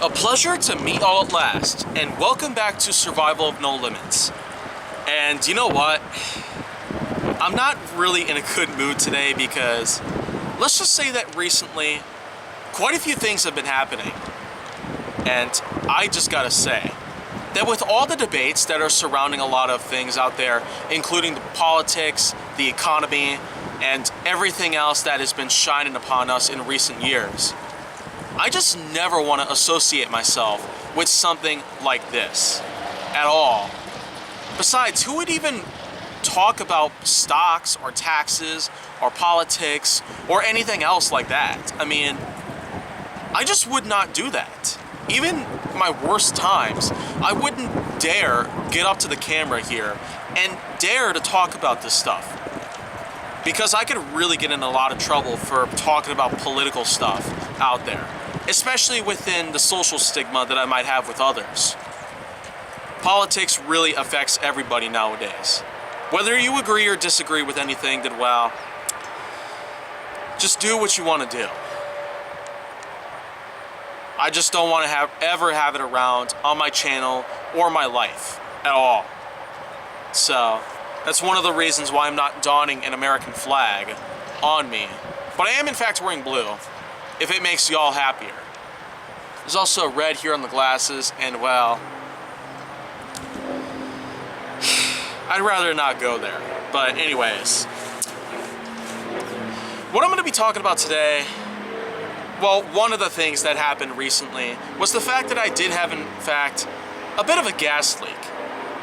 A pleasure to meet all at last, and welcome back to Survival of No Limits. And you know what? I'm not really in a good mood today because let's just say that recently quite a few things have been happening. And I just gotta say that with all the debates that are surrounding a lot of things out there, including the politics, the economy, and everything else that has been shining upon us in recent years, I just never want to associate myself with something like this at all. Besides, who would even talk about stocks or taxes or politics or anything else like that? I mean, I just would not do that. Even my worst times, I wouldn't dare get up to the camera here and dare to talk about this stuff. Because I could really get in a lot of trouble for talking about political stuff out there, especially within the social stigma that I might have with others. Politics really affects everybody nowadays. Whether you agree or disagree with anything, then well, just do what you want to do. I just don't want to ever have it around on my channel or my life at all. So that's one of the reasons why I'm not donning an American flag on me. But I am in fact wearing blue, if it makes y'all happier. There's also red here on the glasses, and well, I'd rather not go there. But anyways, what I'm going to be talking about today, well, one of the things that happened recently was the fact that I did have, in fact, a bit of a gas leak.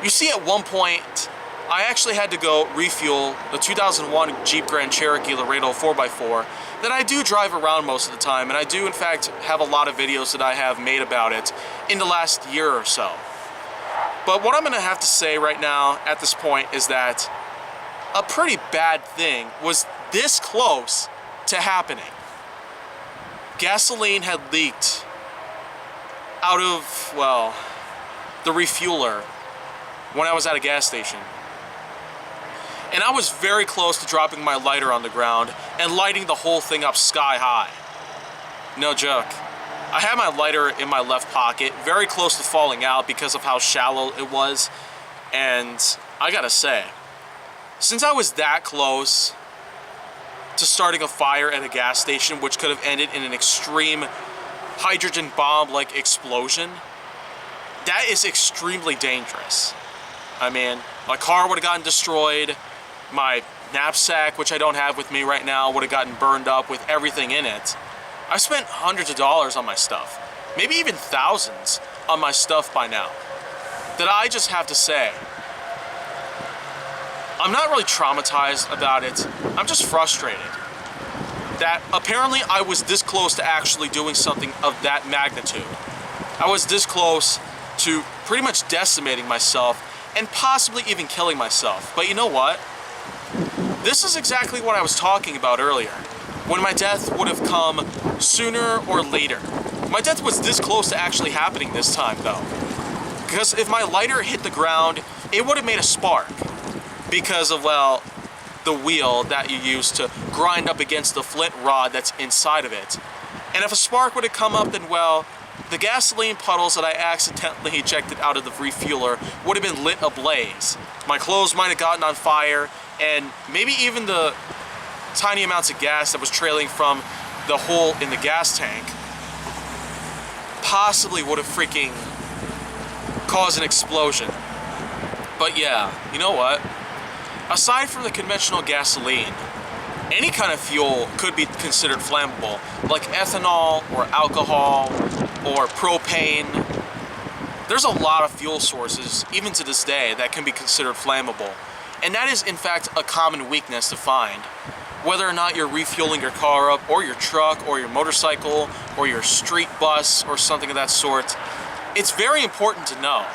You see, at one point, I actually had to go refuel the 2001 Jeep Grand Cherokee Laredo 4x4 that I do drive around most of the time, and I do in fact have a lot of videos that I have made about it in the last year or so. But what I'm going to have to say right now at this point is that a pretty bad thing was this close to happening. Gasoline had leaked out of, well, the refueler when I was at a gas station. And I was very close to dropping my lighter on the ground and lighting the whole thing up sky high. No joke. I had my lighter in my left pocket, very close to falling out because of how shallow it was. And I gotta say, since I was that close to starting a fire at a gas station, which could have ended in an extreme hydrogen bomb-like explosion, that is extremely dangerous. I mean, my car would have gotten destroyed. My knapsack, which I don't have with me right now, would have gotten burned up with everything in it. I spent hundreds of dollars on my stuff, maybe even thousands on my stuff by now. That I just have to say, I'm not really traumatized about it. I'm just frustrated that apparently I was this close to actually doing something of that magnitude. I was this close to pretty much decimating myself and possibly even killing myself. But you know what? This is exactly what I was talking about earlier, when my death would have come sooner or later. My death was this close to actually happening this time though. Because if my lighter hit the ground, it would have made a spark. Because of, well, the wheel that you use to grind up against the flint rod that's inside of it. And if a spark would have come up, then well, the gasoline puddles that I accidentally ejected out of the refueler would have been lit ablaze. My clothes might have gotten on fire, and maybe even the tiny amounts of gas that was trailing from the hole in the gas tank possibly would have freaking caused an explosion. But yeah, you know what? Aside from the conventional gasoline, any kind of fuel could be considered flammable, like ethanol or alcohol or propane. There's a lot of fuel sources, even to this day, that can be considered flammable. And that is, in fact, a common weakness to find. Whether or not you're refueling your car up, or your truck, or your motorcycle, or your street bus, or something of that sort, it's very important to know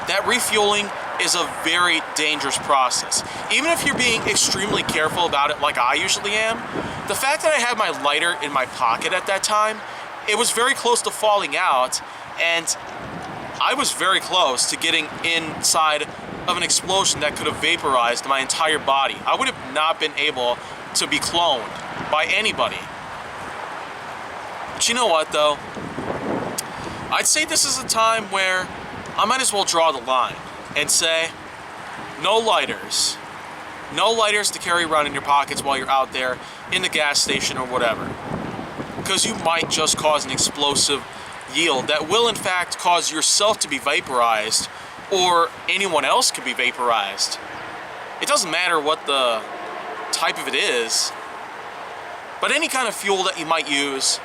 that refueling is a very dangerous process. Even if you're being extremely careful about it like I usually am, the fact that I had my lighter in my pocket at that time, it was very close to falling out, and I was very close to getting inside of an explosion that could have vaporized my entire body. I would have not been able to be cloned by anybody. But you know what though? I'd say this is a time where I might as well draw the line and say, no lighters. No lighters to carry around in your pockets while you're out there in the gas station or whatever. Because you might just cause an explosive yield that will in fact cause yourself to be vaporized, or anyone else could be vaporized. It doesn't matter what the type of it is, but any kind of fuel that you might use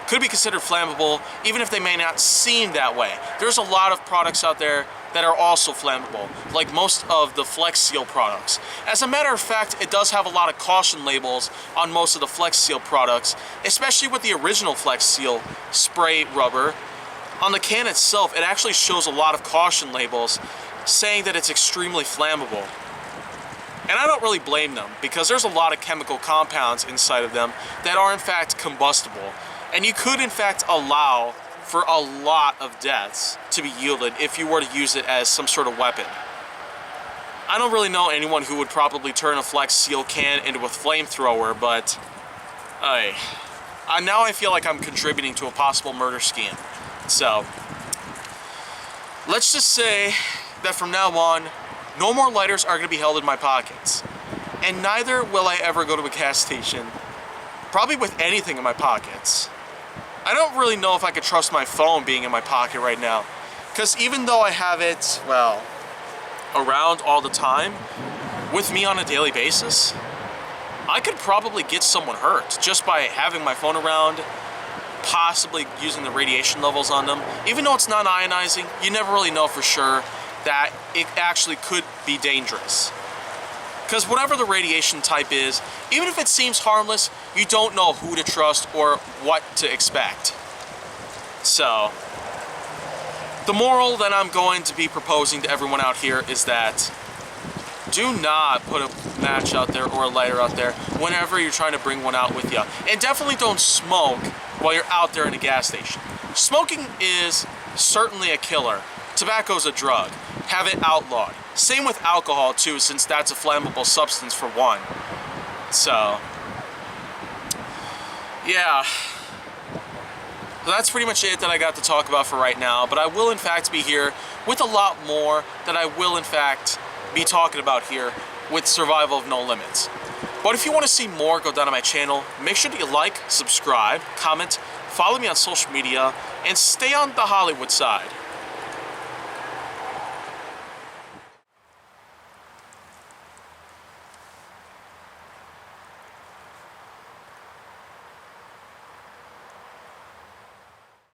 could be considered flammable, even if they may not seem that way. There's a lot of products out there that are also flammable, like most of the Flex Seal products. As a matter of fact, it does have a lot of caution labels on most of the Flex Seal products, especially with the original Flex Seal spray rubber. On the can itself, it actually shows a lot of caution labels saying that it's extremely flammable. And I don't really blame them, because there's a lot of chemical compounds inside of them that are in fact combustible. And you could in fact allow for a lot of deaths to be yielded if you were to use it as some sort of weapon. I don't really know anyone who would probably turn a Flex Seal can into a flamethrower, but now I feel like I'm contributing to a possible murder scheme. So, let's just say that from now on, no more lighters are going to be held in my pockets. And neither will I ever go to a gas station, probably with anything in my pockets. I don't really know if I could trust my phone being in my pocket right now. Because even though I have it, well, around all the time, with me on a daily basis, I could probably get someone hurt just by having my phone around, possibly using the radiation levels on them. Even though it's not ionizing, you never really know for sure that it actually could be dangerous. Because whatever the radiation type is, even if it seems harmless, you don't know who to trust or what to expect. So, the moral that I'm going to be proposing to everyone out here is that do not put a match out there or a lighter out there whenever you're trying to bring one out with you. And definitely don't smoke while you're out there in a gas station. Smoking is certainly a killer. Tobacco's a drug. Have it outlawed. Same with alcohol too, since that's a flammable substance for one. So, yeah. So that's pretty much it that I got to talk about for right now, but I will in fact be here with a lot more that I will in fact be talking about here with Survival of No Limits. But if you want to see more go down on my channel, make sure that you like, subscribe, comment, follow me on social media, and stay on the Hollywood side.